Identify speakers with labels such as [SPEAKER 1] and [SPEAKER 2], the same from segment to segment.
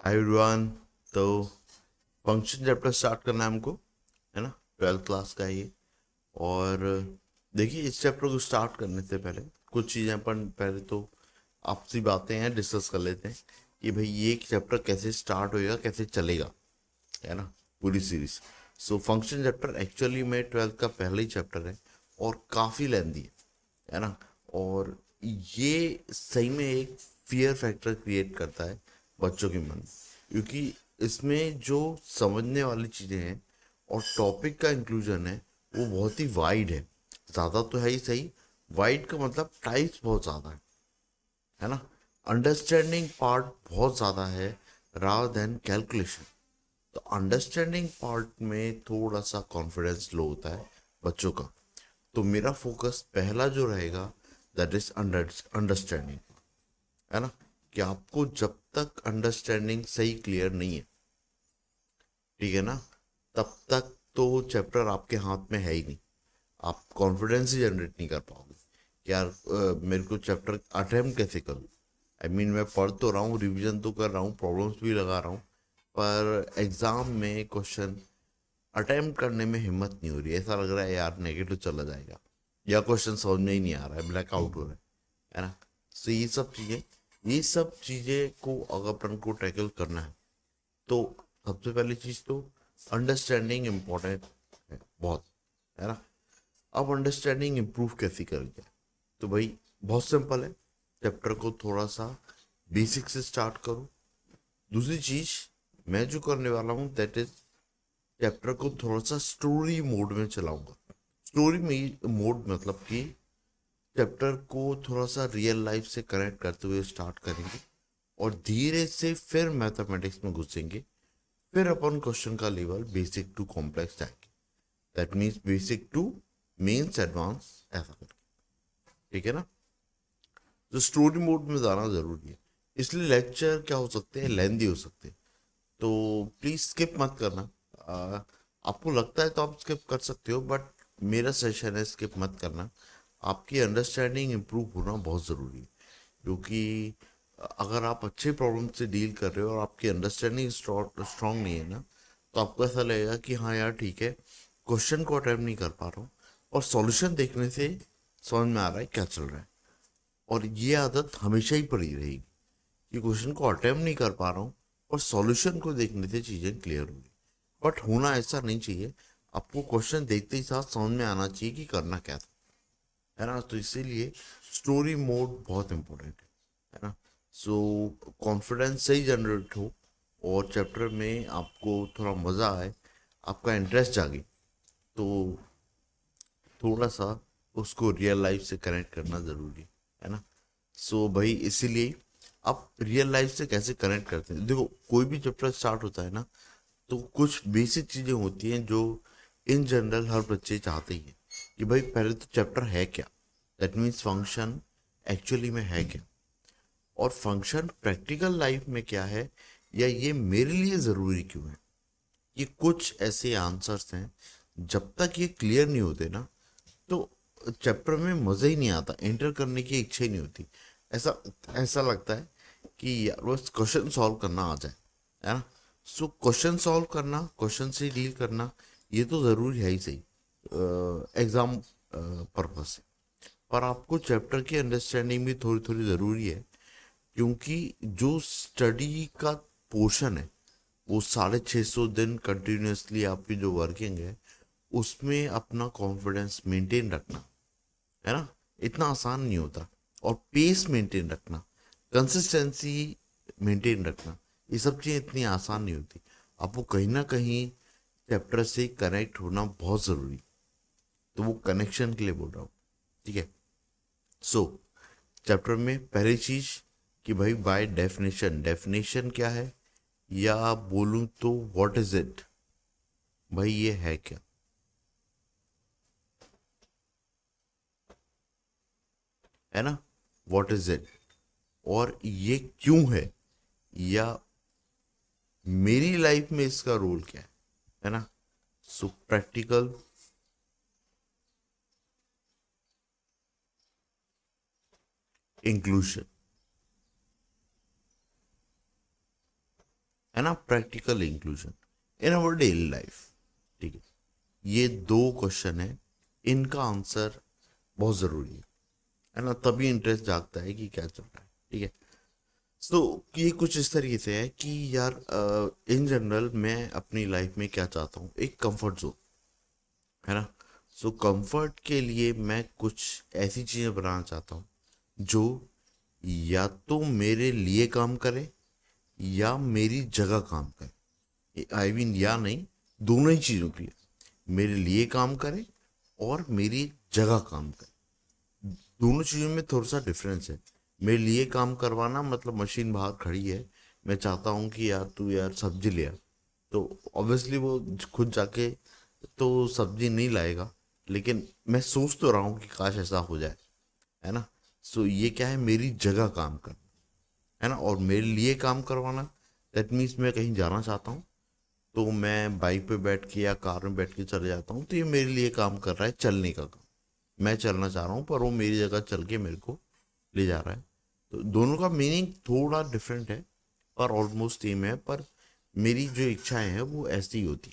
[SPEAKER 1] Hi everyone. तो function chapter start करना है हमको, है ना। 12th क्लास का है ये। और देखिए, इस चैप्टर को स्टार्ट करने से पहले कुछ चीज़ें अपन पहले तो आपसी बातें हैं डिस्कस कर लेते हैं कि भाई ये चैप्टर कैसे स्टार्ट होएगा, कैसे चलेगा, है ना, पूरी series. So function chapter actually में 12th का पहला ही चैप्टर है और काफ़ी लेंदी है ना। और ये सही में एक फियर फैक्टर क्रिएट करता है बच्चों के मन में, क्योंकि इसमें जो समझने वाली चीज़ें हैं और टॉपिक का इंक्लूजन है वो बहुत ही वाइड है। ज़्यादा तो है ही सही, वाइड का मतलब टाइप्स बहुत ज़्यादा है ना। अंडरस्टैंडिंग पार्ट बहुत ज़्यादा है रादर देन कैलकुलेशन। तो अंडरस्टैंडिंग पार्ट में थोड़ा सा कॉन्फिडेंस लो होता है बच्चों का। तो मेरा फोकस पहला जो रहेगा दैट इज अंडरस्टैंडिंग, है ना। कि आपको जब तक अंडरस्टैंडिंग सही क्लियर नहीं है, ठीक है ना, तब तक तो चैप्टर आपके हाथ में है ही नहीं। आप कॉन्फिडेंस ही जनरेट नहीं कर पाओगे कि यार मेरे को चैप्टर अटेम्प्ट कैसे करूँ। आई मीन मैं पढ़ तो रहा हूँ, रिवीजन तो कर रहा हूँ, प्रॉब्लम्स भी लगा रहा हूँ, पर एग्जाम में क्वेश्चन अटेम्प्ट करने में हिम्मत नहीं हो रही। ऐसा लग रहा है यार नेगेटिव चला जाएगा या क्वेश्चन समझ में ही नहीं आ रहा है, ब्लैक आउट हो रहा है ना। तो ये सब चीज़ें को अगर अपन को टैकल करना है तो सबसे पहली चीज़ तो अंडरस्टैंडिंग इम्पोर्टेंट है बहुत, है ना। अब अंडरस्टैंडिंग इम्प्रूव कैसे करेंगे? तो भाई बहुत सिंपल है, चैप्टर को थोड़ा सा बेसिक से स्टार्ट करो। दूसरी चीज़ मैं जो करने वाला हूँ दैट इज चैप्टर को थोड़ा सा स्टोरी मोड में चलाऊंगा। स्टोरी में मोड मतलब कि चैप्टर को थोड़ा सा रियल लाइफ से कनेक्ट करते हुए स्टार्ट करेंगे और धीरे से फिर मैथमेटिक्स में घुसेंगे। फिर अपन क्वेश्चन का लेवल बेसिक टू कॉम्प्लेक्स जाएंगे। That means basic to mains advance, ऐसा करके, ठीक है ना। तो स्टोरी मोड में जाना जरूरी है, इसलिए लेक्चर क्या हो सकते हैं, लेंदी हो सकते हैं। तो प्लीज स्किप मत करना। आ, आपको लगता है तो आप स्किप कर सकते हो, बट मेरा सजेशन है स्किप मत करना। आपकी अंडरस्टैंडिंग इम्प्रूव होना बहुत ज़रूरी है, क्योंकि अगर आप अच्छे प्रॉब्लम से डील कर रहे हो और आपकी अंडरस्टैंडिंग स्ट्रांग नहीं है ना, तो आपको ऐसा लगेगा कि हाँ यार ठीक है, क्वेश्चन को अटेम्प्ट नहीं कर पा रहा हूँ और सॉल्यूशन देखने से समझ में आ रहा है क्या चल रहा है। और ये आदत हमेशा ही पड़ी रहेगी कि क्वेश्चन को अटेम्प्ट नहीं कर पा रहा हूँ और सॉल्यूशन को देखने से चीज़ें क्लियर होगी। बट होना ऐसा नहीं चाहिए। आपको क्वेश्चन देखते ही साथ समझ में आना चाहिए कि करना क्या था, है ना। तो इसीलिए स्टोरी मोड बहुत इंपॉर्टेंट है ना। सो कॉन्फिडेंस सही जनरेट हो और चैप्टर में आपको थोड़ा मज़ा आए, आपका इंटरेस्ट जागे, तो थोड़ा सा उसको रियल लाइफ से कनेक्ट करना ज़रूरी है ना। सो भाई इसीलिए आप रियल लाइफ से कैसे कनेक्ट करते हैं, देखो कोई भी चैप्टर स्टार्ट होता है ना, तो कुछ बेसिक चीज़ें होती हैं जो इन जनरल हर बच्चे चाहते ही हैं कि भाई पहले तो चैप्टर है क्या, दैट मीन्स फंक्शन एक्चुअली में है क्या, और फंक्शन प्रैक्टिकल लाइफ में क्या है, या ये मेरे लिए ज़रूरी क्यों है। ये कुछ ऐसे आंसर्स हैं, जब तक ये क्लियर नहीं होते ना, तो चैप्टर में मज़ा ही नहीं आता, एंटर करने की इच्छा ही नहीं होती। ऐसा ऐसा लगता है कि यार बस क्वेश्चन सॉल्व करना आ जाए, है ना। सो क्वेश्चन सॉल्व करना, क्वेश्चन से डील करना, ये तो ज़रूरी है ही सही एग्ज़ाम पर्पज से। पर आपको चैप्टर की अंडरस्टैंडिंग भी थोड़ी थोड़ी ज़रूरी है, क्योंकि जो स्टडी का पोर्शन है वो 650 दिन कंटिन्यूसली आपकी जो वर्किंग है उसमें अपना कॉन्फिडेंस मेंटेन रखना, है ना, इतना आसान नहीं होता। और पेस मेंटेन रखना, कंसिस्टेंसी मेंटेन रखना, ये सब चीज़ें इतनी आसान नहीं होती। आपको कहीं ना कहीं चैप्टर से कनेक्ट होना बहुत ज़रूरी, तो वो कनेक्शन के लिए बोल रहा हूँ, ठीक है। सो चैप्टर में पहली चीज़ कि भाई बाय डेफिनेशन, डेफिनेशन क्या है, या बोलूँ तो व्हाट इज इट, भाई ये है क्या, है ना, व्हाट इज इट, और ये क्यों है, या मेरी लाइफ में इसका रोल क्या है ना। सो प्रैक्टिकल इंक्लूशन, ना, practical inclusion in our daily life. ठीक है, ये दो क्वेश्चन है, इनका आंसर बहुत जरूरी है ना, तभी इंटरेस्ट जागता है कि क्या चल रहा है। ठीक है, तो ये कुछ इस तरीके से है कि यार इन जनरल मैं अपनी लाइफ में क्या चाहता हूँ, एक कंफर्ट जोन, है ना। सो कंफर्ट के लिए मैं कुछ ऐसी चीज़ें बनाना चाहता हूँ जो या तो मेरे लिए काम करे या मेरी जगह काम करे। आई मीन या नहीं, दोनों ही चीज़ों के लिए, मेरे लिए काम करे और मेरी जगह काम करे। दोनों चीज़ों में थोड़ा सा डिफरेंस है। मेरे लिए काम करवाना मतलब मशीन बाहर खड़ी है, मैं चाहता हूँ कि यार तू यार सब्जी ले आ, तो ऑब्वियसली वो खुद जाके तो सब्जी नहीं लाएगा, लेकिन मैं सोच तो रहा हूँ कि काश ऐसा हो जाए, है ना। सो ये क्या है, मेरी जगह काम कर, है ना। और मेरे लिए काम करवाना दैट मीन्स मैं कहीं जाना चाहता हूँ तो मैं बाइक पे बैठ के या कार में बैठ के चले जाता हूँ, तो ये मेरे लिए काम कर रहा है, चलने का काम। मैं चलना चाह रहा हूँ पर वो मेरी जगह चल के मेरे को ले जा रहा है। तो दोनों का मीनिंग थोड़ा डिफरेंट है पर ऑलमोस्ट सेम है। पर मेरी जो इच्छाएं हैं वो ऐसी ही होती,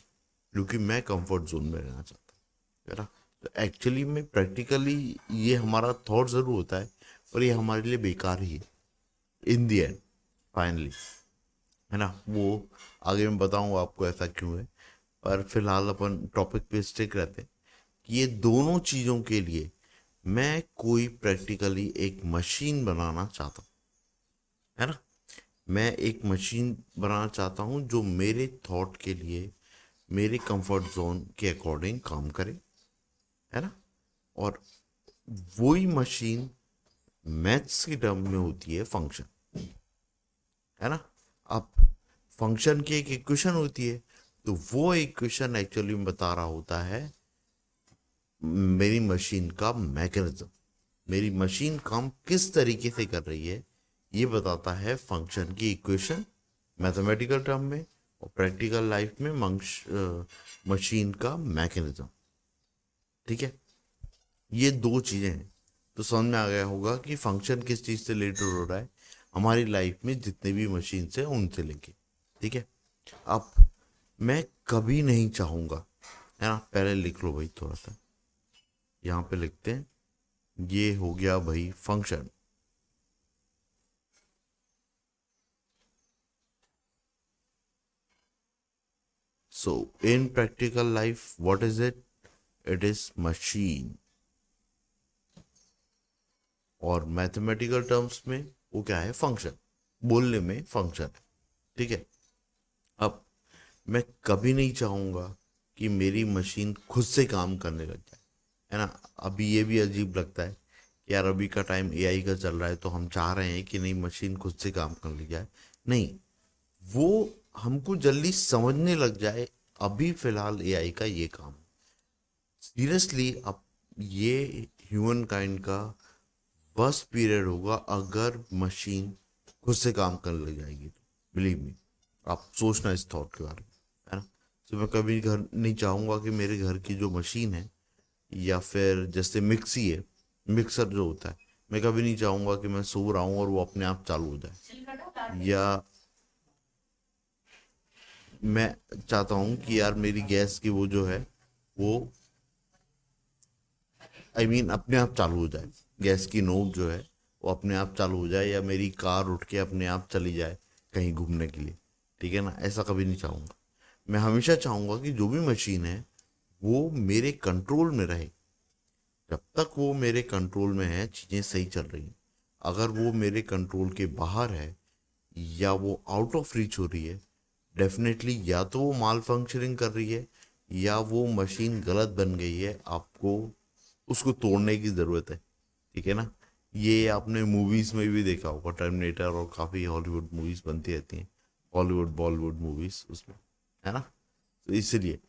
[SPEAKER 1] क्योंकि मैं कंफर्ट जोन में रहना चाहता हूँ, है ना। तो एक्चुअली में प्रैक्टिकली ये हमारा थॉट ज़रूर होता है, पर ये हमारे लिए बेकार ही है इन दी एंड, फाइनली, है ना। वो आगे मैं बताऊंगा आपको ऐसा क्यों है, पर फिलहाल अपन टॉपिक पे स्टिक रहते हैं कि ये दोनों चीज़ों के लिए मैं कोई प्रैक्टिकली एक मशीन बनाना चाहता हूँ, है ना। मैं एक मशीन बनाना चाहता हूँ जो मेरे थॉट के लिए, मेरे कंफर्ट जोन के अकॉर्डिंग काम करे, है ना। और वही मशीन मैथ्स की टर्म में होती है फंक्शन, है ना। अब फंक्शन की एक इक्वेशन होती है, तो वो इक्वेशन एक्चुअली में बता रहा होता है मेरी मशीन का मैकेनिज्म, मेरी मशीन काम किस तरीके से कर रही है, ये बताता है फंक्शन की इक्वेशन मैथमेटिकल टर्म में, और प्रैक्टिकल लाइफ में मशीन का मैकेनिज्म। ठीक है, ये दो चीज़ें हैं। तो समझ में आ गया होगा कि फंक्शन किस चीज़ से रिलेटेड हो रहा है, हमारी लाइफ में जितने भी मशीन से उनसे लेके। ठीक है, अब मैं कभी नहीं चाहूँगा, है ना, पहले लिख लो भाई थोड़ा सा, यहाँ पे लिखते हैं, ये हो गया भाई function. So in practical life what is it, it is machine. और मैथमेटिकल टर्म्स में वो क्या है, फंक्शन, बोलने में फंक्शन है। ठीक है, अब मैं कभी नहीं चाहूँगा कि मेरी मशीन खुद से काम करने लग जाए, है ना। अभी ये भी अजीब लगता है कि यार अभी का टाइम एआई का चल रहा है, तो हम चाह रहे हैं कि नहीं मशीन खुद से काम कर ले जाए, नहीं, वो हमको जल्दी समझने लग जाए। अभी फिलहाल एआई का ये काम, सीरियसली, अब ये ह्यूमन काइंड का बस पीरियड होगा अगर मशीन खुद से काम करने लग जाएगी, तो बिलीव मी, आप सोचना इस थॉट के बारे में, है ना। तो मैं कभी घर नहीं चाहूँगा कि मेरे घर की जो मशीन है, या फिर जैसे मिक्सी है, मिक्सर जो होता है, मैं कभी नहीं चाहूँगा कि मैं सो रहा हूँ और वो अपने आप चालू हो जाए। या मैं चाहता हूँ कि यार मेरी गैस की वो जो है वो, आई मीन अपने आप चालू हो जाए, गैस की नोब जो है वो अपने आप चालू हो जाए, या मेरी कार उठ के अपने आप चली जाए कहीं घूमने के लिए। ठीक है ना, ऐसा कभी नहीं चाहूँगा। मैं हमेशा चाहूँगा कि जो भी मशीन है वो मेरे कंट्रोल में रहे। जब तक वो मेरे कंट्रोल में है चीज़ें सही चल रही हैं, अगर वो मेरे कंट्रोल के बाहर है या वो आउट ऑफ रीच हो रही है, डेफिनेटली या तो वो माल फंक्शनिंग कर रही है या वो मशीन गलत बन गई है, आपको उसको तोड़ने की ज़रूरत है। ठीक है ना, ये आपने मूवीज़ में भी देखा होगा, टर्मिनेटर और काफ़ी हॉलीवुड मूवीज़ बनती रहती हैं, हॉलीवुड बॉलीवुड मूवीज़ उसमें, है ना। तो इसलिए,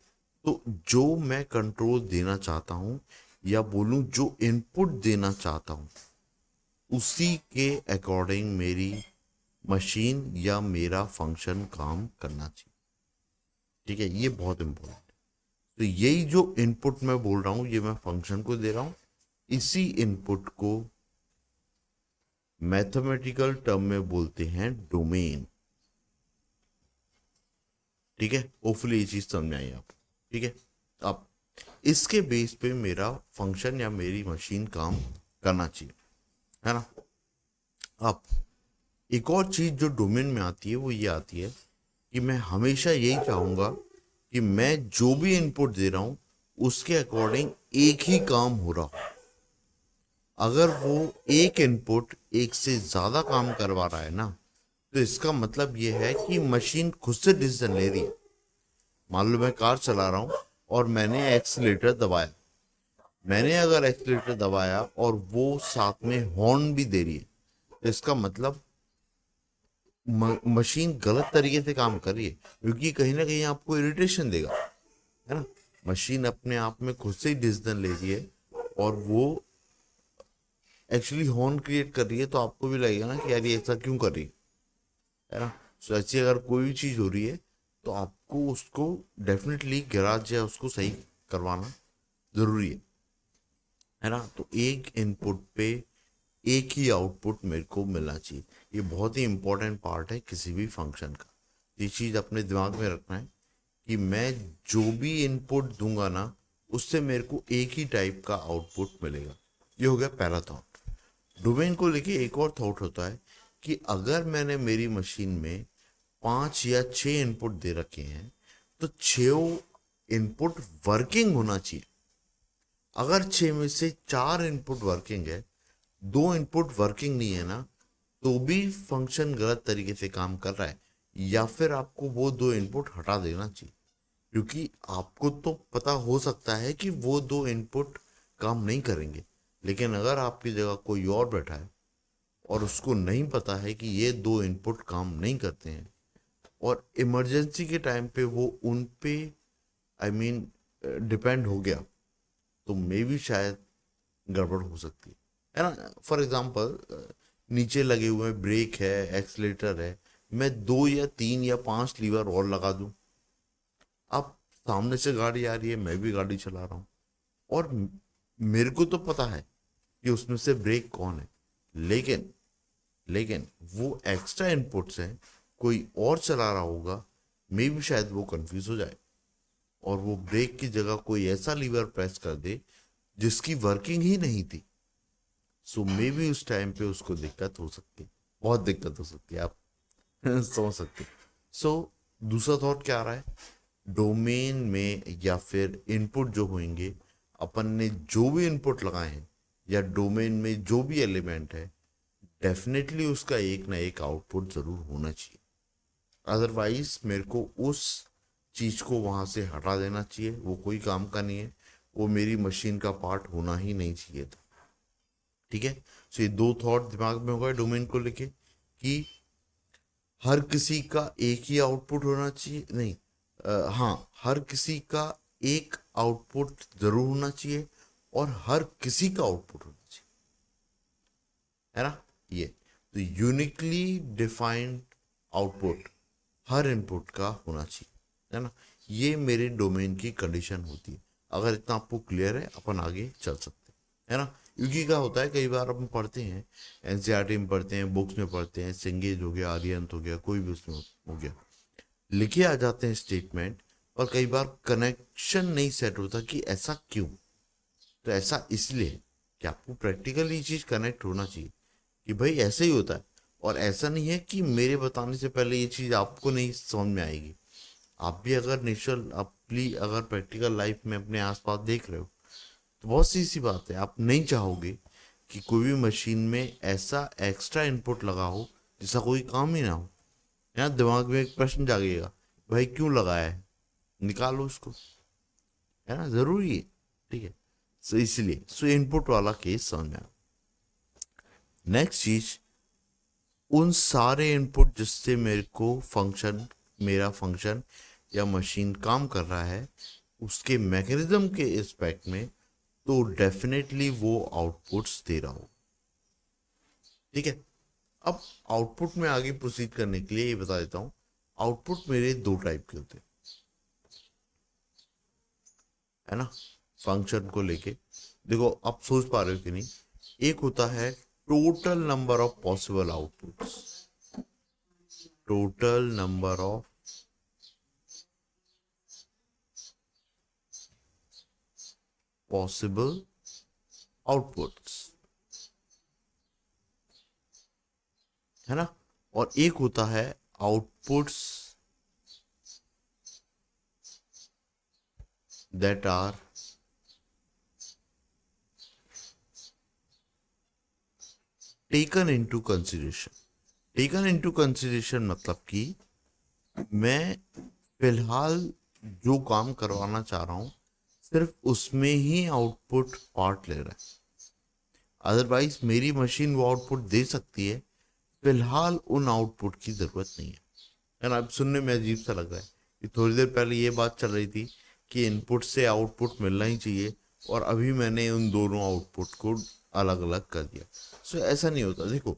[SPEAKER 1] तो जो मैं कंट्रोल देना चाहता हूँ या बोलूँ जो इनपुट देना चाहता हूँ, उसी के अकॉर्डिंग मेरी मशीन या मेरा फंक्शन काम करना चाहिए। ठीक है, ये बहुत इंपॉर्टेंट है। तो यही जो इनपुट मैं बोल रहा हूँ ये मैं फंक्शन को दे रहा हूँ, इसी इनपुट को मैथमेटिकल टर्म में बोलते हैं डोमेन। ठीक है, होपफुली ये चीज समझ में आई आपको। ठीक है, अब इसके बेस पे मेरा फंक्शन या मेरी मशीन काम करना चाहिए, है ना। अब एक और चीज जो डोमेन में आती है वो ये आती है कि मैं हमेशा यही चाहूंगा कि मैं जो भी इनपुट दे रहा हूं उसके अकॉर्डिंग एक ही काम हो रहा हो। अगर वो एक इनपुट एक से ज्यादा काम करवा रहा है ना, तो इसका मतलब ये है कि मशीन खुद से डिसीजन ले रही है। मान लो मैं कार चला रहा हूं और मैंने एक्सीलेटर दबाया, मैंने अगर एक्सीलेटर दबाया और वो साथ में हॉर्न भी दे रही है, तो इसका मतलब मशीन गलत तरीके से काम कर रही है, क्योंकि कहीं ना कहीं आपको इरिटेशन देगा, है ना। मशीन अपने आप में खुद से ही डिसीजन ले रही है और वो एक्चुअली हॉर्न क्रिएट कर रही है, तो आपको भी लगेगा ना कि यार ये ऐसा क्यों कर रही है ना। सो ऐसी अगर कोई भी चीज़ हो रही है तो आपको उसको डेफिनेटली गैराज या उसको सही करवाना ज़रूरी है ना। तो एक इनपुट पे एक ही आउटपुट मेरे को मिलना चाहिए, ये बहुत ही इंपॉर्टेंट पार्ट है किसी भी फंक्शन का। ये चीज़ अपने दिमाग में रखना है कि मैं जो भी इनपुट दूंगा ना, उससे मेरे को एक ही टाइप का आउटपुट मिलेगा। ये हो गया पहला थॉट। डोमेन को लेके एक और थॉट होता है कि अगर मैंने मेरी मशीन में 5 या 6 इनपुट दे रखे हैं, तो 6 इनपुट वर्किंग होना चाहिए। अगर 6 में से 4 इनपुट वर्किंग है, 2 इनपुट वर्किंग नहीं है ना, तो भी फंक्शन गलत तरीके से काम कर रहा है, या फिर आपको वो 2 इनपुट हटा देना चाहिए। क्योंकि आपको तो पता हो सकता है कि वो 2 इनपुट काम नहीं करेंगे, लेकिन अगर आपकी जगह कोई और बैठा है और उसको नहीं पता है कि ये 2 इनपुट काम नहीं करते हैं, और इमरजेंसी के टाइम पे वो उन पे आई मीन डिपेंड हो गया, तो मे भी शायद गड़बड़ हो सकती है ना। फॉर एग्जाम्पल, नीचे लगे हुए ब्रेक है, एक्सलेटर है, मैं 2 या 3 या 5 लीवर और लगा दूं, अब सामने से गाड़ी आ रही है, मैं भी गाड़ी चला रहा हूँ, और मेरे को तो पता है कि उसमें से ब्रेक कौन है, लेकिन लेकिन वो एक्स्ट्रा इनपुट्स हैं, कोई और चला रहा होगा, मे भी शायद वो कंफ्यूज हो जाए और वो ब्रेक की जगह कोई ऐसा लीवर प्रेस कर दे जिसकी वर्किंग ही नहीं थी। सो मे बी उस टाइम पे उसको दिक्कत हो सकती है, बहुत दिक्कत हो सकती है, आप समझ सकते। सो दूसरा थॉट क्या आ रहा है, डोमेन में या फिर इनपुट जो होंगे, अपन ने जो भी इनपुट लगाए हैं या डोमेन में जो भी एलिमेंट है, डेफिनेटली उसका एक ना एक आउटपुट जरूर होना चाहिए। अदरवाइज मेरे को उस चीज को वहां से हटा देना चाहिए, वो कोई काम का नहीं है, वो मेरी मशीन का पार्ट होना ही नहीं चाहिए था। ठीक है, सो ये 2 थॉट दिमाग में होगा डोमेन को लेके कि हर किसी का एक ही आउटपुट होना चाहिए, नहीं, हाँ, हर किसी का एक आउटपुट जरूर होना चाहिए और हर किसी का आउटपुट होना चाहिए, है ना। ये तो यूनिकली डिफाइंड आउटपुट हर इनपुट का होना चाहिए, है ना। ये मेरे डोमेन की कंडीशन होती है। अगर इतना आपको क्लियर है, अपन आगे चल सकते हैं, है ना। क्योंकि क्या होता है, कई बार अपन पढ़ते हैं, एनसीईआरटी में पढ़ते हैं, बुक्स में पढ़ते हैं, सिंगेज हो गया, आर्यंत हो गया, कोई भी उसमें हो गया, लिखे आ जाते हैं स्टेटमेंट, पर कई बार कनेक्शन नहीं सेट होता कि ऐसा क्यों। तो ऐसा इसलिए कि आपको प्रैक्टिकली ये चीज़ कनेक्ट होना चाहिए कि भाई ऐसे ही होता है, और ऐसा नहीं है कि मेरे बताने से पहले ये चीज़ आपको नहीं समझ में आएगी। आप भी अगर नेचुरल अपनी अगर प्रैक्टिकल लाइफ में अपने आसपास देख रहे हो, तो बहुत सी बात है, आप नहीं चाहोगे कि कोई भी मशीन में ऐसा एक्स्ट्रा इनपुट लगा हो जिसका कोई काम ही ना हो। यहाँ दिमाग में एक प्रश्न जागेगा, भाई क्यों लगाया है, निकालो उसको, है ना, जरूरी है। ठीक है, सो इसलिए इनपुट वाला केस समझ में आया। नेक्स्ट चीज, उन सारे इनपुट जिससे मेरे को फंक्शन, मेरा फंक्शन या मशीन काम कर रहा है, उसके मैकेनिज्म के एस्पेक्ट में, तो डेफिनेटली वो आउटपुट्स दे रहा हो। ठीक है, अब आउटपुट में आगे प्रोसीड करने के लिए ये बता देता हूँ, आउटपुट मेरे 2 टाइप के होते हैं, है ना। फंक्शन को लेके देखो, आप सोच पा रहे हो कि नहीं। एक होता है total number of possible outputs, total number of possible outputs, है ना, और एक होता है outputs that are taken into consideration. Taken into consideration मतलब कि मैं फिलहाल जो काम करवाना चाह रहा हूं सिर्फ उसमें ही आउटपुट पार्ट ले रहा है, अदरवाइज मेरी मशीन वो आउटपुट दे सकती है, फिलहाल उन आउटपुट की जरूरत नहीं है ना। अब सुनने में अजीब सा लग रहा है कि थोड़ी देर पहले ये बात चल रही थी कि इनपुट से आउटपुट मिलना ही चाहिए, और अभी मैंने उन दोनों आउटपुट को अलग अलग कर दिया। सो ऐसा नहीं होता। देखो,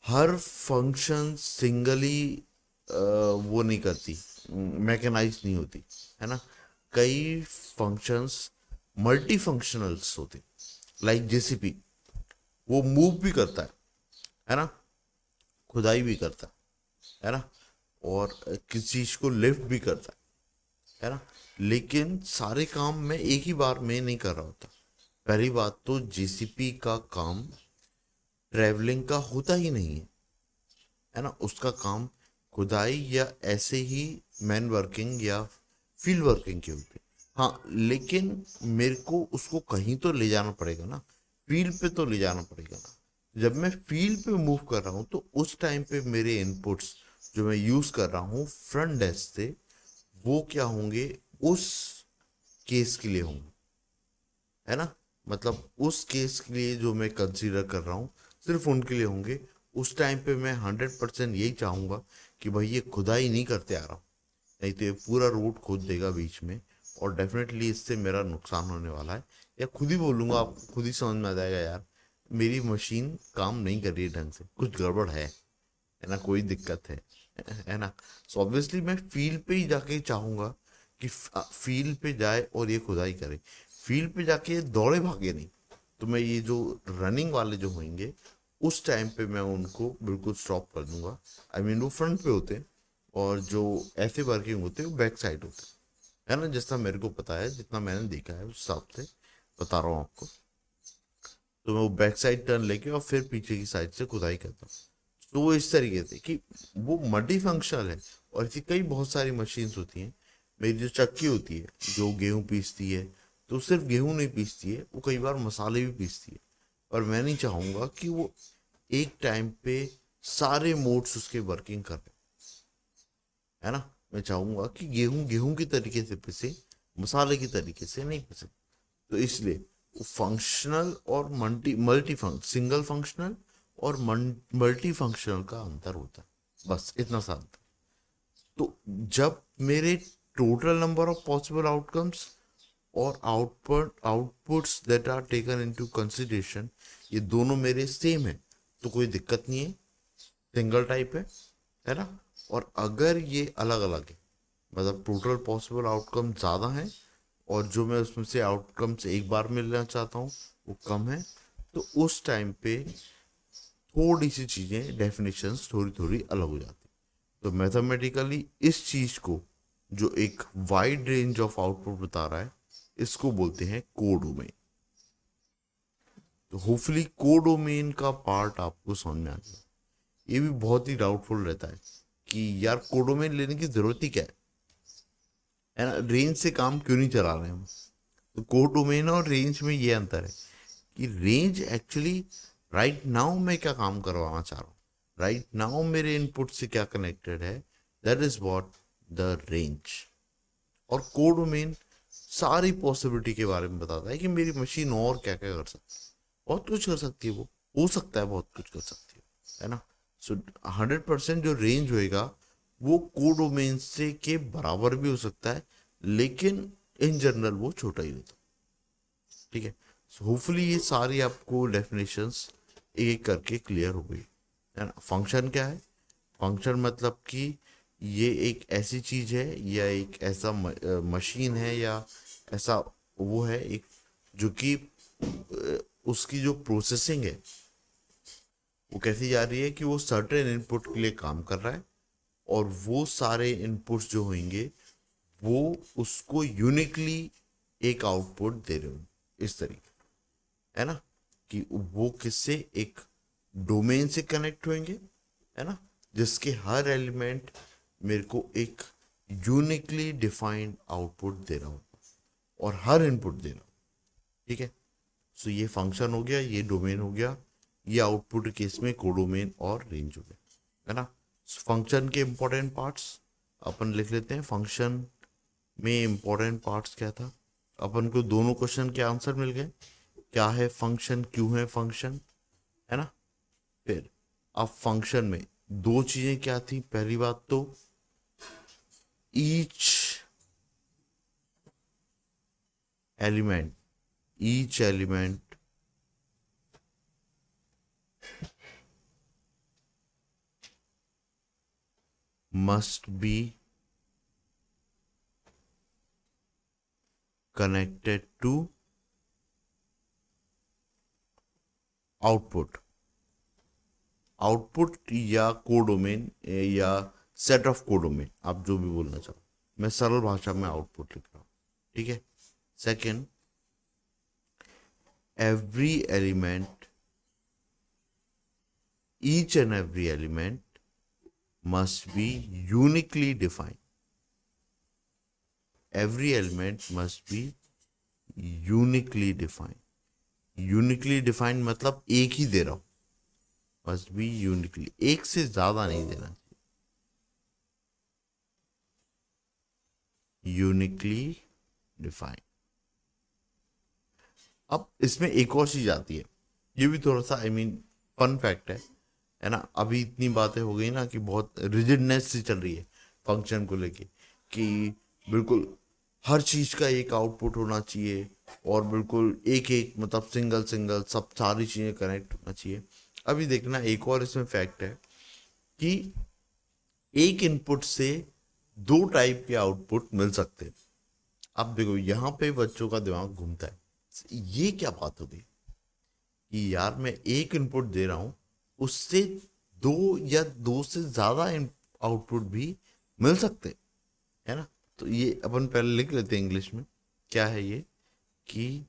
[SPEAKER 1] हर फंक्शन सिंगली वो नहीं करती, मैकेनाइज नहीं होती, है ना। कई फंक्शंस मल्टी फंक्शनल्स होते, लाइक जेसीपी, वो मूव भी करता है ना, खुदाई भी करता है ना, और किसी चीज को लिफ्ट भी करता है ना। लेकिन सारे काम मैं एक ही बार में नहीं कर रहा होता। पहली बात तो जेसीपी का काम ट्रैवलिंग का होता ही नहीं है ना, उसका काम खुदाई या ऐसे ही मैन वर्किंग या फील्ड वर्किंग के होते। हाँ, लेकिन मेरे को उसको कहीं तो ले जाना पड़ेगा ना, फील्ड पे तो ले जाना पड़ेगा ना। जब मैं फील्ड पे मूव कर रहा हूँ तो उस टाइम पे मेरे इनपुट्स जो मैं यूज कर रहा हूँ फ्रंट डेस्क से, वो क्या होंगे, उस केस के लिए होंगे, है ना। मतलब उस केस के लिए जो मैं कंसीडर कर रहा हूँ सिर्फ उनके लिए होंगे। उस टाइम पे मैं 100% यही चाहूंगा कि भाई ये खुदाई नहीं करते आ रहा हूँ, नहीं तो ये पूरा रोड खोद देगा बीच में, और डेफिनेटली इससे मेरा नुकसान होने वाला है। या खुद ही बोलूंगा, आपको खुद ही समझ में आ जाएगा यार, मेरी मशीन काम नहीं कर रही है ढंग से, कुछ गड़बड़ है ना, कोई दिक्कत है ना। सो ऑब्वियसली मैं फील्ड पे ही जाके चाहूंगा कि फील्ड पे जाए और ये खुदाई करे, फील्ड पे जाके दौड़े भागे नहीं। तो मैं ये जो रनिंग वाले जो होंगे उस टाइम पे मैं उनको बिल्कुल स्टॉप कर दूंगा। आई मीन वो फ्रंट पे होते हैं, और जो ऐसे वर्किंग होते हैं वो बैक साइड होते हैं, है ना। जितना मेरे को पता है, जितना मैंने देखा है, उस हिसाब से बता रहा हूँ आपको। तो मैं वो बैक साइड टर्न लेके और फिर पीछे की साइड से खुदाई करता हूँ। तो वो इस तरीके से कि वो मल्टी फंक्शनल है। और ऐसी कई बहुत सारी मशीन्स होती हैं। मेरी जो चक्की होती है जो गेहूं पीसती है, तो सिर्फ गेहूं नहीं पीसती है, वो कई बार मसाले भी पीसती है। और मैं नहीं चाहूंगा कि वो एक टाइम पे सारे मोड्स उसके वर्किंग कर रहे, है ना। मैं चाहूंगा कि गेहूं गेहूं की तरीके से पिसे, मसाले की तरीके से नहीं पिसे। तो इसलिए फंक्शनल और मल्टी मल्टी सिंगल फंक्शनल और मल्टी फंक्शनल का अंतर होता है, बस इतना सा अंतर। तो जब मेरे total number of possible outcomes और outputs that are taken into consideration, ये दोनों मेरे सेम है, तो कोई दिक्कत नहीं है, सिंगल टाइप है ना। और अगर ये अलग अलग है, मतलब टोटल पॉसिबल आउटकम ज़्यादा है और जो मैं उसमें से आउटकम्स एक बार मिलना चाहता हूँ वो कम है, तो उस टाइम पे थोड़ी सी चीज़ें डेफिनेशंस थोड़ी थोड़ी अलग हो जाती। तो मैथमेटिकली इस चीज़ को, जो एक वाइड रेंज ऑफ आउटपुट बता रहा है, इसको बोलते हैं कोडोमेन। तो होपफुली कोडोमेन का पार्ट आपको समझ में आ गया। ये भी बहुत ही डाउटफुल रहता है कि यार कोडोमेन लेने की जरूरत ही क्या है ना, रेंज से काम क्यों नहीं चला रहे हैं हम। तो कोडोमेन और रेंज में ये अंतर है कि रेंज एक्चुअली राइट नाउ मैं क्या काम करवाना चाह रहा हूँ, राइट नाउ मेरे इनपुट से क्या कनेक्टेड है, that is what the range. और कोडोमेन सारी पॉसिबिलिटी के बारे में बताता है कि मेरी मशीन और क्या क्या कर सकती है, बहुत कुछ कर सकती है, वो हो सकता है बहुत कुछ कर सकती है ना। सो 100% जो रेंज होएगा वो कोडोमेन से के बराबर भी हो सकता है, लेकिन इन जनरल वो छोटा ही होता है। ठीक है। सो होपफुली ये सारी आपको डेफिनेशंस एक एक करके क्लियर हो गई, है ना। फंक्शन क्या है? फंक्शन मतलब कि ये एक ऐसी चीज है या एक ऐसा मशीन है या ऐसा वो है एक, जो कि उसकी जो प्रोसेसिंग है वो कैसी जा रही है कि वो सर्टेन इनपुट के लिए काम कर रहा है, और वो सारे इनपुट्स जो होंगे वो उसको यूनिकली एक आउटपुट दे रहे हो। इस तरीके, है ना, कि वो किससे, एक डोमेन से कनेक्ट होंगे, है ना, जिसके हर एलिमेंट मेरे को एक यूनिकली डिफाइंड आउटपुट दे रहा हूँ और हर इनपुट दे रहा हूँ। ठीक है, सो ये फंक्शन हो गया, ये डोमेन हो गया, ये आउटपुट केस में कोडोमेन और रेंज हो गया, है ना। फंक्शन के इंपॉर्टेंट पार्ट्स अपन लिख लेते हैं। फंक्शन में इंपॉर्टेंट पार्ट्स क्या था, अपन को दोनों क्वेश्चन के आंसर मिल गए, क्या है फंक्शन, क्यों है फंक्शन, है ना। फिर अब फंक्शन में दो चीजें क्या थी, पहली बात तो each element must be connected to output या कोडोमेन या सेट ऑफ कोडोमेन, आप जो भी बोलना चाहो, मैं सरल भाषा में आउटपुट लिख रहा हूं। ठीक है, second, every element, each and every element must be uniquely defined. Every element must be uniquely defined. Uniquely defined मतलब एक ही दे रहा हूं, must be uniquely, एक से ज्यादा नहीं देना चाहिए, uniquely defined। अब इसमें एक और चीज आती है, ये भी थोड़ा सा फन फैक्ट है ना। अभी इतनी बातें हो गई ना कि बहुत रिजिडनेस सी चल रही है फंक्शन को लेके, कि बिल्कुल हर चीज का एक आउटपुट होना चाहिए और बिल्कुल एक एक मतलब सिंगल सिंगल सब सारी चीजें कनेक्ट होना चाहिए। अभी देखना, एक और इसमें फैक्ट है कि एक इनपुट से दो टाइप के आउटपुट मिल सकते हैं। अब देखो यहाँ पे बच्चों का दिमाग घूमता है, ये क्या बात होगी कि यार मैं एक इनपुट दे रहा हूं, उससे दो या दो से ज्यादा आउटपुट भी मिल सकते, है ना। तो ये अपन पहले लिख लेते हैं इंग्लिश में, क्या है ये, कि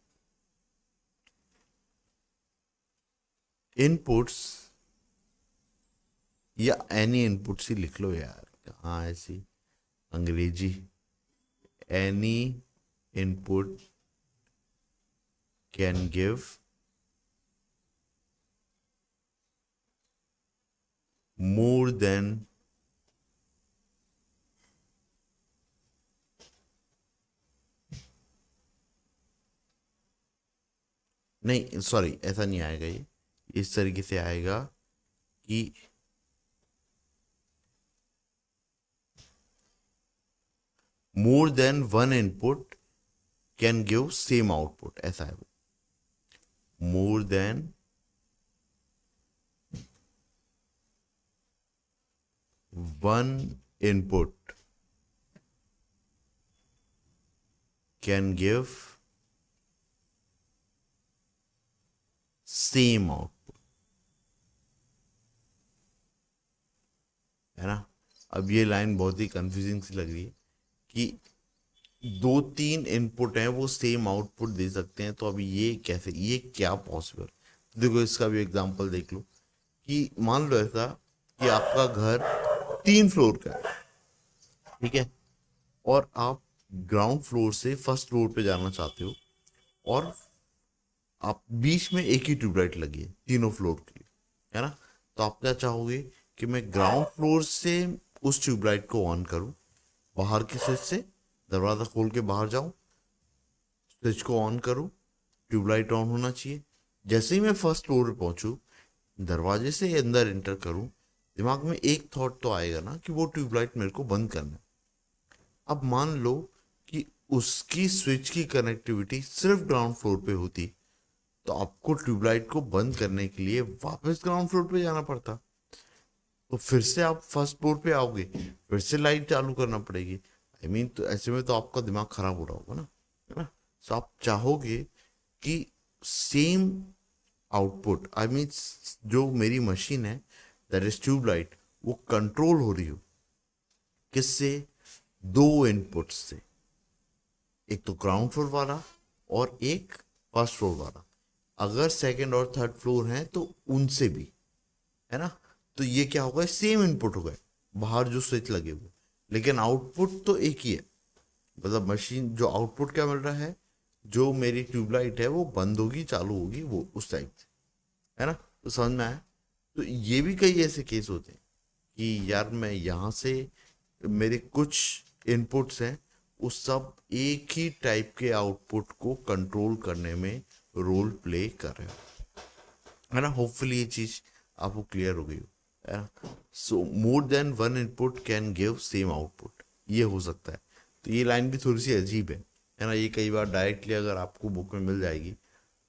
[SPEAKER 1] इनपुट्स या एनी इनपुट्स ही लिख लो यार, कहाँ ऐसी अंग्रेजी, any input can give more than नहीं, सॉरी ऐसा नहीं आएगा, ये इस तरीके से आएगा कि मोर than one input can give same output, ऐसा है। मोर than one input can give same output, है ना। अब ये लाइन बहुत ही कंफ्यूजिंग सी लग रही है कि दो तीन इनपुट हैं वो सेम आउटपुट दे सकते हैं, तो अभी ये कैसे, ये क्या पॉसिबल। देखो इसका भी एग्जांपल देख लो, कि मान लो ऐसा कि आपका घर 3 फ्लोर का है, ठीक है, और आप ग्राउंड फ्लोर से फर्स्ट फ्लोर पे जाना चाहते हो, और आप बीच में एक ही ट्यूबलाइट लगी है तीनों फ्लोर के लिए, है ना। तो आप क्या चाहोगे कि मैं ग्राउंड फ्लोर से उस ट्यूबलाइट को ऑन करूं, बाहर की स्विच से दरवाजा खोल के बाहर जाऊं, स्विच को ऑन करूं, ट्यूबलाइट ऑन होना चाहिए। जैसे ही मैं फर्स्ट फ्लोर पे पहुंचूं, दरवाजे से अंदर एंटर करूं, दिमाग में एक थॉट तो आएगा ना कि वो ट्यूबलाइट मेरे को बंद करना है। अब मान लो कि उसकी स्विच की कनेक्टिविटी सिर्फ ग्राउंड फ्लोर पे होती, तो आपको ट्यूबलाइट को बंद करने के लिए वापस ग्राउंड फ्लोर पे जाना पड़ता, तो फिर से आप फर्स्ट फ्लोर पे आओगे, फिर से लाइट चालू करना पड़ेगी। तो ऐसे में तो आपका दिमाग खराब हो रहा होगा ना, है ना। तो आप चाहोगे कि सेम आउटपुट, जो मेरी मशीन है, दैट इज ट्यूबलाइट, वो कंट्रोल हो रही हो किससे, दो इनपुट से, एक तो ग्राउंड फ्लोर वाला और एक फर्स्ट फ्लोर वाला, अगर सेकंड और थर्ड फ्लोर है तो उनसे भी, है ना। तो ये क्या होगा, सेम इनपुट हो गए बाहर जो स्विच लगे हुए, लेकिन आउटपुट तो एक ही है। मतलब मशीन जो आउटपुट क्या मिल रहा है, जो मेरी ट्यूबलाइट है वो बंद होगी चालू होगी, वो उस टाइप से, है ना। तो समझ में आया। तो ये भी कई ऐसे केस होते हैं कि यार मैं यहाँ से मेरे कुछ इनपुट्स हैं, उस सब एक ही टाइप के आउटपुट को कंट्रोल करने में रोल प्ले कर रहे हो, है ना। होपफुली ये चीज आपको क्लियर हो गई हो, है ना। So more than one input can give same output, ये हो सकता है। तो ये लाइन भी थोड़ी सी अजीब है ना। ये कई बार डायरेक्टली अगर आपको बुक में मिल जाएगी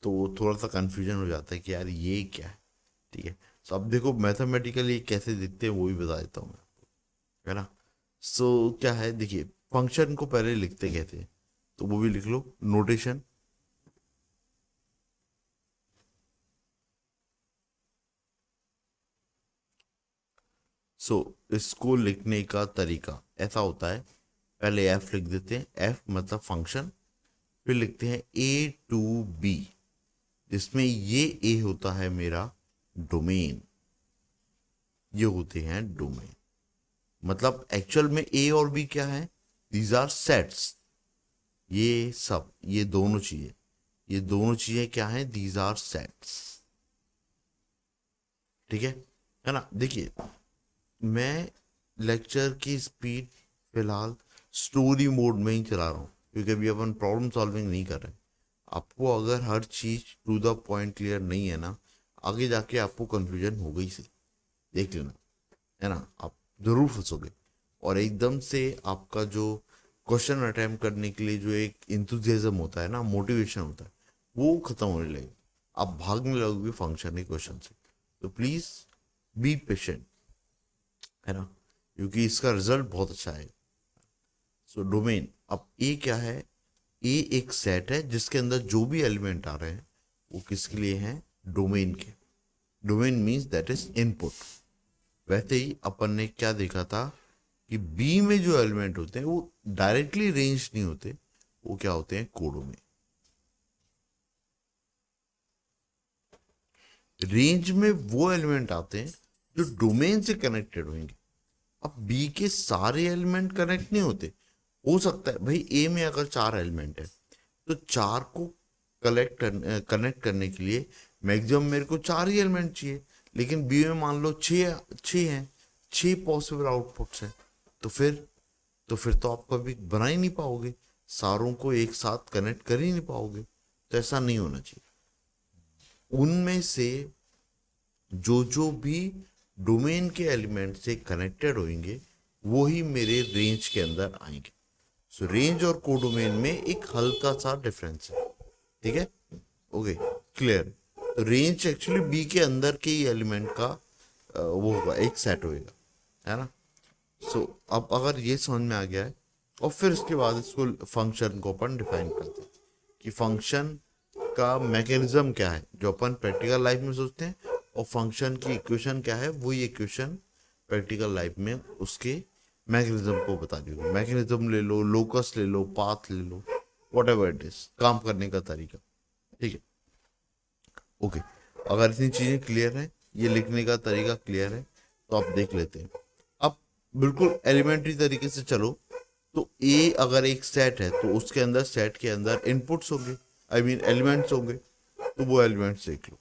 [SPEAKER 1] तो वो थोड़ा सा कंफ्यूजन हो जाता है कि यार ये क्या है। ठीक है। सो अब देखो मैथमेटिकली कैसे दिखते हैं वो भी बता देता हूँ मैं, है ना। सो क्या है, देखिए फंक्शन को पहले लिखते कहते हैं, तो वो भी लिख लो नोटेशन। सो इसको लिखने का तरीका ऐसा होता है, पहले एफ लिख देते हैं, एफ मतलब फंक्शन, फिर लिखते हैं A to B, जिसमें ये ए होता है मेरा डोमेन, ये होते हैं डोमेन। मतलब एक्चुअल में ए और बी क्या है, दीज आर सेट्स। ये सब, ये दोनों चीजें, ये दोनों चीजें क्या हैं, दीज आर सेट्स। ठीक है ना। देखिए मैं लेक्चर की स्पीड फिलहाल स्टोरी मोड में ही चला रहा हूँ, क्योंकि अभी अपन प्रॉब्लम सॉल्विंग नहीं कर रहे हैं। आपको अगर हर चीज टू द पॉइंट क्लियर नहीं है ना, आगे जाके आपको कंफ्यूजन हो गई से देख लेना, है ना। आप जरूर फंसोगे, और एकदम से आपका जो क्वेश्चन अटेम्प्ट करने के लिए जो एक इंथुजियाज्म होता है ना, मोटिवेशन होता है, वो खत्म होने लगेगा। आप भागने लगोगे फंक्शन के क्वेश्चन से। तो प्लीज बी पेशेंट, है ना, क्योंकि इसका रिजल्ट बहुत अच्छा है। सो डोमेन, अब ए क्या है, ए एक सेट है जिसके अंदर जो भी एलिमेंट आ रहे हैं वो किसके लिए हैं, डोमेन के। Domain means that is input. वैसे ही अपन ने क्या देखा था कि बी में जो एलिमेंट होते हैं वो डायरेक्टली रेंज नहीं होते, वो क्या होते हैं, कोडोमेन। रेंज में वो एलिमेंट आते हैं जो डोमेन से कनेक्टेड होंगे। अब बी के सारे एलिमेंट कनेक्ट नहीं होते। हो सकता है भाई ए में अगर 4 एलिमेंट है तो चार को कनेक्ट करने के लिए मैक्सिमम मेरे को 4 ही एलिमेंट चाहिए, लेकिन बी में मान लो 6 हैं, 6 पॉसिबल आउटपुट्स हैं। तो फिर तो आप कभी बना ही नहीं पाओगे, सारों को एक साथ कनेक्ट कर ही नहीं पाओगे। तो ऐसा नहीं होना चाहिए। उनमें से जो जो भी डोमेन के एलिमेंट से कनेक्टेड होंगे वो ही मेरे रेंज के अंदर आएंगे। सो रेंज और कोडोमेन में एक हल्का सा डिफरेंस है। ठीक है, ओके, क्लियर। तो रेंज एक्चुअली बी के अंदर के ही एलिमेंट का वो होगा, एक सेट होएगा, है ना। सो अब अगर ये समझ में आ गया है, और फिर उसके बाद इसको फंक्शन को अपन डिफाइन करते हैं कि फंक्शन का मैकेनिज्म क्या है जो अपन प्रैक्टिकल लाइफ में सोचते हैं, और फंक्शन की इक्वेशन क्या है, वही इक्वेशन प्रैक्टिकल लाइफ में उसके मैकेनिज्म को बता रही होगी। मैकेनिज्म ले लो, लोकस ले लो, पाथ ले लो, वट एवर इट इज, काम करने का तरीका। ठीक है, ओके। अगर इतनी चीजें क्लियर है, ये लिखने का तरीका क्लियर है, तो आप देख लेते हैं। अब बिल्कुल एलिमेंट्री तरीके से चलो, तो ए अगर एक सेट है तो उसके अंदर, सेट के अंदर इनपुट्स होंगे, आई मीन एलिमेंट्स होंगे। तो वो एलिमेंट्स देख लो।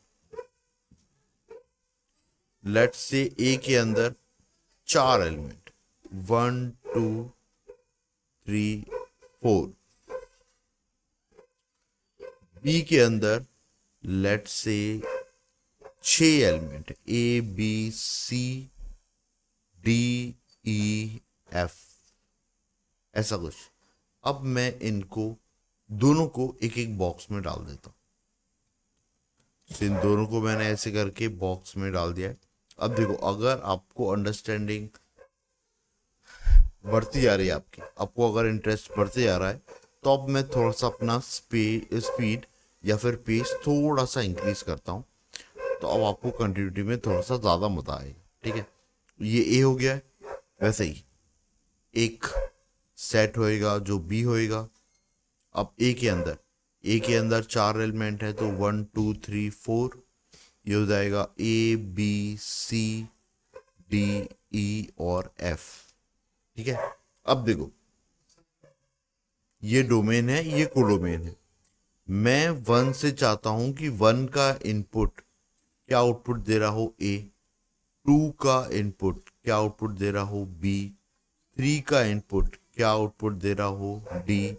[SPEAKER 1] लेट्स से ए के अंदर 4 एलिमेंट, 1 2 3 4। बी के अंदर let's say 6 element, A B C D E F, ऐसा कुछ। अब मैं इनको दोनों को एक एक बॉक्स में डाल देता हूँ। तो इन दोनों को मैंने ऐसे करके बॉक्स में डाल दिया है। अब देखो, अगर आपको अंडरस्टैंडिंग बढ़ती जा रही है, आपको अगर इंटरेस्ट बढ़ते जा रहा है, तो अब मैं थोड़ा सा अपना स्पीड या फिर पेस थोड़ा सा इंक्रीज करता हूँ। तो अब आपको कंटिन्यूटी में थोड़ा सा ज़्यादा मजा आएगा। ठीक है, ये ए हो गया है। वैसे ही एक सेट होएगा जो बी होएगा। अब ए के अंदर ए के अंदर 4 एलिमेंट है तो 1 2 3 4, ये हो जाएगा A B C D E और एफ। ठीक है, अब देखो ये डोमेन है, ये कोडोमेन है। मैं वन से चाहता हूं कि वन का इनपुट क्या आउटपुट दे रहा हो ए, टू का इनपुट क्या आउटपुट दे रहा हो बी, थ्री का इनपुट क्या आउटपुट दे रहा हो डी,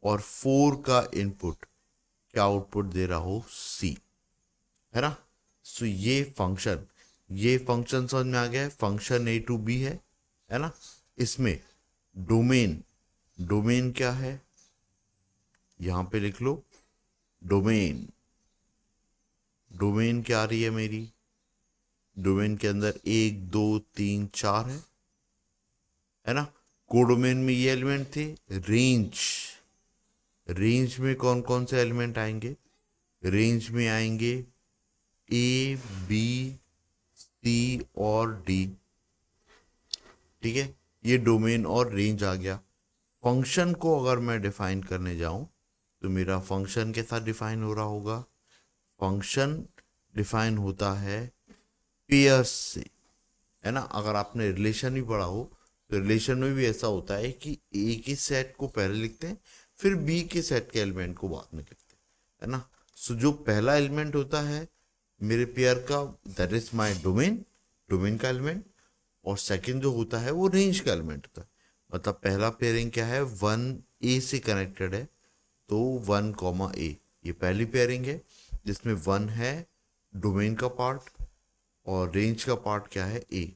[SPEAKER 1] और फोर का इनपुट क्या आउटपुट दे रहा हो सी, है ना। सो ये फंक्शन समझ में आ गया है, फंक्शन ए टू बी है ना। इसमें डोमेन डोमेन क्या है, यहां पे लिख लो डोमेन। डोमेन क्या आ रही है मेरी, डोमेन के अंदर 1 2 3 4 है ना। कोडोमेन में ये एलिमेंट थे। रेंज रेंज में कौन कौन से एलिमेंट आएंगे, रेंज में आएंगे ए बी सी और डी। ठीक है, ये डोमेन और रेंज आ गया। फंक्शन को अगर मैं डिफाइन करने जाऊं तो मेरा फंक्शन के साथ डिफाइन हो रहा होगा, फंक्शन डिफाइन होता है पेयर्स से, है ना। अगर आपने रिलेशन भी पढ़ा हो तो रिलेशन में भी ऐसा होता है कि ए के सेट को पहले लिखते हैं, फिर बी के सेट के एलिमेंट को बाद में लिखते हैं, है ना। सो जो पहला एलिमेंट होता है मेरे पेयर का, that is my domain, domain का एलिमेंट, और सेकंड जो होता है वो रेंज का एलिमेंट होता है। मतलब पहला पेयरिंग क्या है, वन ए से कनेक्टेड है तो 1 कॉमा ए, ये पहली पेयरिंग है जिसमें 1 है डोमेन का पार्ट और रेंज का पार्ट क्या है ए।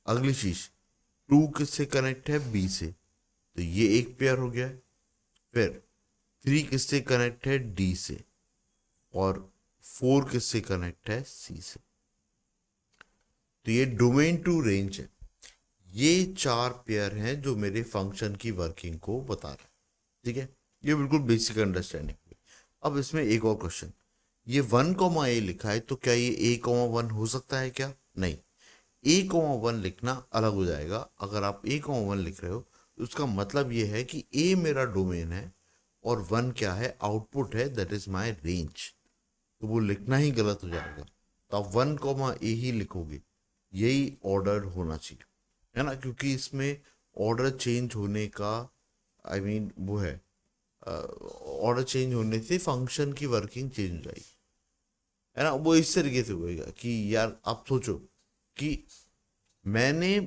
[SPEAKER 1] अगली चीज 2 किससे कनेक्ट है बी से, तो ये एक पेयर हो गया है। फिर 3 किससे कनेक्ट है डी से, और 4 किससे कनेक्ट है सी से। तो ये डोमेन टू रेंज है। ये 4 पेयर हैं जो मेरे फंक्शन की वर्किंग को बता रहे हैं। ठीक है, ये बिल्कुल बेसिक अंडरस्टैंडिंग। अब इसमें एक और क्वेश्चन, ये 1 कॉमा ए लिखा है तो क्या ये ए कॉमा 1 हो सकता है क्या, नहीं। ए कॉमा 1 लिखना अलग हो जाएगा। अगर आप ए कॉमा 1 लिख रहे हो तो उसका मतलब ये है कि ए मेरा डोमेन है और 1 क्या है, आउटपुट है, दैट इज माय रेंज। तो वो लिखना ही गलत हो जाएगा, तो आप 1 कॉमा ए ही लिखोगे, यही ऑर्डर होना चाहिए, है ना। क्योंकि इसमें ऑर्डर चेंज होने का वो है, ऑर्डर चेंज होने से फंक्शन की वर्किंग चेंज हो जाएगी, है ना। वो इस तरीके से होएगा कि यार आप सोचो कि मैंने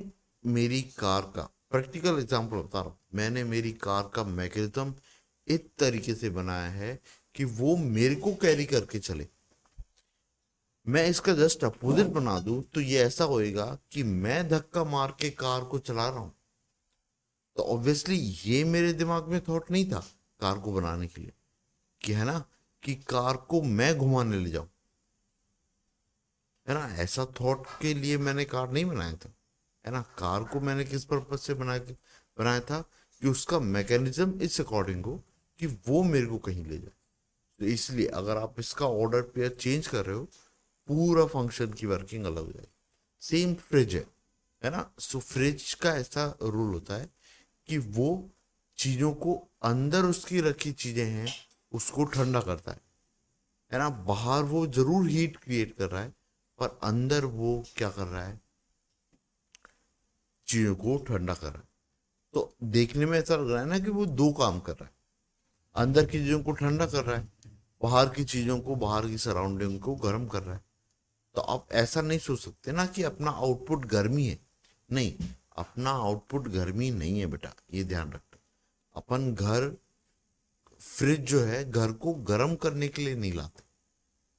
[SPEAKER 1] मेरी कार का, प्रैक्टिकल एग्जांपल बता रहा हूँ, मैंने मेरी कार का मैकेनिज्म इस तरीके से बनाया है कि वो मेरे को कैरी करके चले। मैं इसका जस्ट अपोजिट बना दूं तो ये ऐसा होएगा कि मैं धक्का मार के कार को चला रहा हूं, तो ऑब्वियसली ये मेरे दिमाग में थॉट नहीं था कार को बनाने के लिए, कि है ना, कि कार को मैं घुमाने ले जाऊं, है ना। ऐसा थॉट के लिए मैंने कार नहीं बनाया था, है ना। कार को मैंने किस पर्पज से बनाया था कि उसका मैकेनिज्म इस अकॉर्डिंग हो कि वो मेरे को कहीं ले जाए। तो इसलिए अगर आप इसका ऑर्डर पेयर चेंज कर रहे हो, पूरा फंक्शन की वर्किंग अलग हो जाएगी। सेम फ्रिज है ना। सो फ्रिज का ऐसा रूल होता है कि वो चीजों को, अंदर उसकी रखी चीजें हैं उसको ठंडा करता है ना। बाहर वो जरूर हीट क्रिएट कर रहा है पर अंदर वो क्या कर रहा है, चीजों को ठंडा कर रहा है। तो देखने में ऐसा लग रहा है ना कि वो दो काम कर रहा है, अंदर की चीजों को ठंडा कर रहा है, बाहर की चीजों को, बाहर की सराउंडिंग को गर्म कर रहा है। तो आप ऐसा नहीं सोच सकते ना कि अपना आउटपुट गर्मी है, नहीं, अपना आउटपुट गर्मी नहीं है बेटा, ये ध्यान रखना। अपन घर, फ्रिज जो है घर को गर्म करने के लिए नहीं लाते,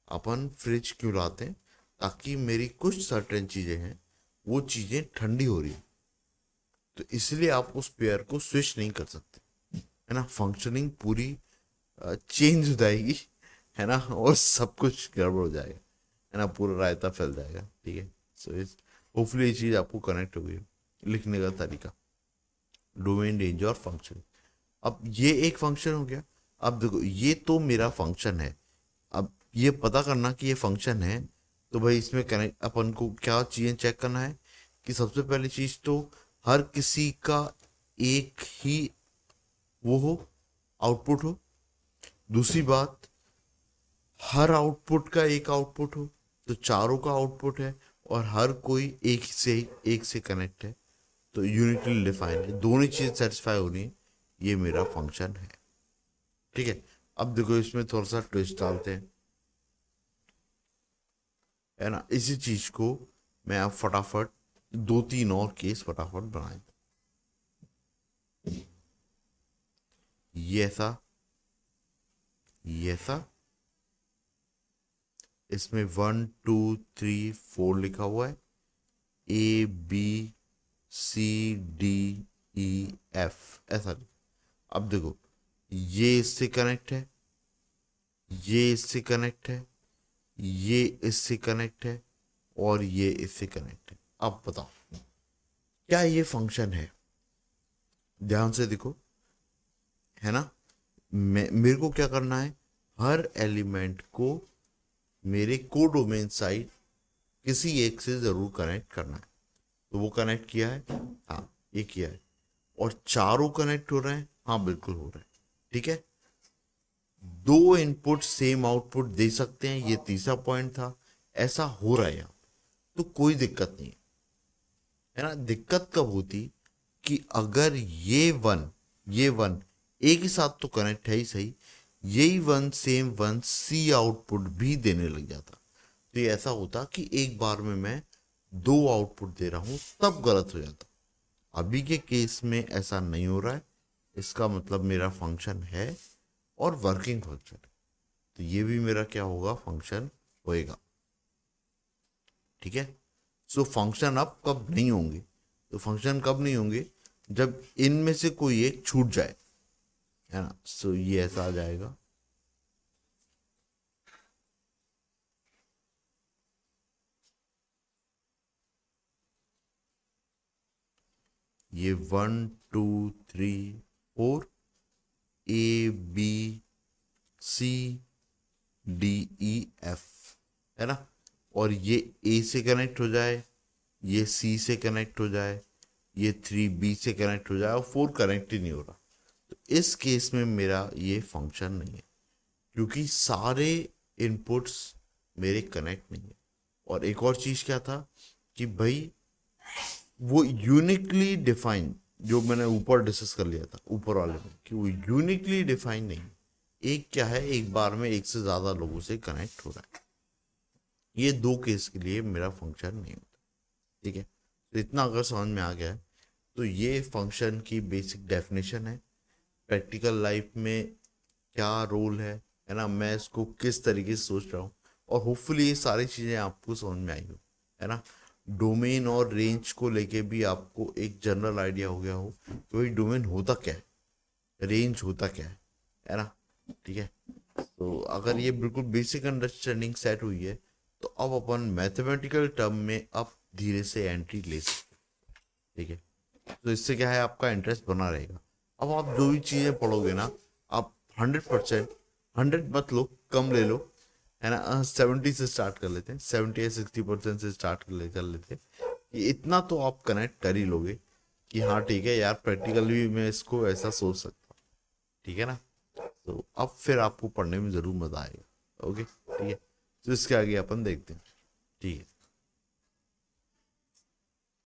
[SPEAKER 1] अपन फ्रिज क्यों लाते हैं, ताकि मेरी कुछ सर्टेन चीजें हैं वो चीजें ठंडी हो रही है, तो इसलिए आप उस पेयर को स्विच नहीं कर सकते, है ना। फंक्शनिंग पूरी चेंज हो जाएगी, है ना, और सब कुछ गड़बड़ हो जाएगा, है ना, पूरा रायता फैल जाएगा। ठीक है, सो इस होपफुली ये चीज़ आपको कनेक्ट हो गई, लिखने का तरीका, डोमेन रेंज और फंक्शन। अब ये एक फंक्शन हो गया। अब देखो ये तो मेरा फंक्शन है, अब ये पता करना कि ये फंक्शन है, तो भाई इसमें कनेक्ट अपन को क्या चीज़ें चेक करना है कि सबसे पहली चीज़ तो हर किसी का एक ही वो हो, आउटपुट हो। दूसरी बात, हर आउटपुट का एक आउटपुट हो, तो चारों का आउटपुट है और हर कोई एक से कनेक्ट है, तो यूनिटली डिफाइन है, दोनों चीज़ सेटिस्फाई होनी है, ये मेरा फंक्शन है। ठीक है, अब देखो इसमें थोड़ा सा ट्विस्ट डालते हैं, है ना। इसी चीज को मैं अब फटाफट दो तीन और केस फटाफट बनाए, ये ऐसा, ये ऐसा, इसमें 1 2 3 4 लिखा हुआ है, ABCDEF ऐसा। अब देखो, ये इससे कनेक्ट है, ये इससे कनेक्ट है, ये इससे कनेक्ट है, और ये इससे कनेक्ट है। अब बताओ क्या ये फंक्शन है? ध्यान से देखो, है ना। मेरे को क्या करना है, हर एलिमेंट को मेरे कोडोमेन साइड किसी एक से जरूर कनेक्ट करना है। तो वो कनेक्ट किया है, हाँ ये किया है, और चारों कनेक्ट हो रहे हैं, हाँ बिल्कुल हो रहे हैं। ठीक है, दो इनपुट सेम आउटपुट दे सकते हैं, ये तीसरा पॉइंट था, ऐसा हो रहा है यहाँ, तो कोई दिक्कत नहीं है ना। दिक्कत कब होती कि अगर ये वन एक ही साथ तो कनेक्ट है ही सही, यही वन सेम वन सी आउटपुट भी देने लग जाता, तो ये ऐसा होता कि एक बार में मैं दो आउटपुट दे रहा हूं, तब गलत हो जाता। अभी के केस में ऐसा नहीं हो रहा है, इसका मतलब मेरा फंक्शन है और वर्किंग फंक्शन है, तो ये भी मेरा क्या होगा, फंक्शन होएगा। ठीक है, सो फंक्शन अब कब नहीं होंगे, तो फंक्शन कब नहीं होंगे, जब इनमें से कोई एक छूट जाए, है ना। सो ये ऐसा आ जाएगा, ये 1 2 3 4 ABCDEF, है ना। और ये A से कनेक्ट हो जाए, ये C से कनेक्ट हो जाए, ये 3B से कनेक्ट हो जाए, और 4 कनेक्ट ही नहीं हो रहा, तो इस केस में मेरा ये फंक्शन नहीं है, क्योंकि सारे इनपुट्स मेरे कनेक्ट नहीं है। और एक और चीज क्या था कि भाई वो यूनिकली डिफाइन, जो मैंने ऊपर डिस्कस कर लिया था ऊपर वाले में, कि वो यूनिकली डिफाइन नहीं, एक क्या है, एक बार में एक से ज्यादा लोगों से कनेक्ट हो रहा है, ये दो केस के लिए मेरा फंक्शन नहीं होता। ठीक है, तो इतना अगर समझ में आ गया है, तो ये फंक्शन की बेसिक डेफिनेशन है, प्रैक्टिकल लाइफ में क्या रोल है ना, मैं इसको किस तरीके से सोच रहा हूँ, और होपफुली ये सारी चीज़ें आपको समझ में आई हो, है ना। डोमेन और रेंज को लेके भी आपको एक जनरल आइडिया हो गया हो कि भाई डोमेन होता क्या है, रेंज होता क्या है ना। ठीक है, तो अगर ये बिल्कुल बेसिक अंडरस्टैंडिंग सेट हुई है, तो अब अपन मैथमेटिकल टर्म में अब धीरे से एंट्री ले सकते हैं। ठीक है, तो इससे क्या है, आपका इंटरेस्ट बना रहेगा। अब आप जो भी चीज़ें पढ़ोगे ना, आप 100%, 100 मत लो, कम ले लो, है ना। 70 से स्टार्ट कर लेते हैं, 70 या 60% से स्टार्ट कर लेते हैं, कि इतना तो आप कनेक्ट कर ही लोगे कि हाँ ठीक है यार, प्रैक्टिकली भी मैं इसको ऐसा सोच सकता हूँ। ठीक है ना, तो अब फिर आपको पढ़ने में ज़रूर मज़ा आएगा। ओके, ठीक है, तो इसके आगे अपन देखते हैं। ठीक है।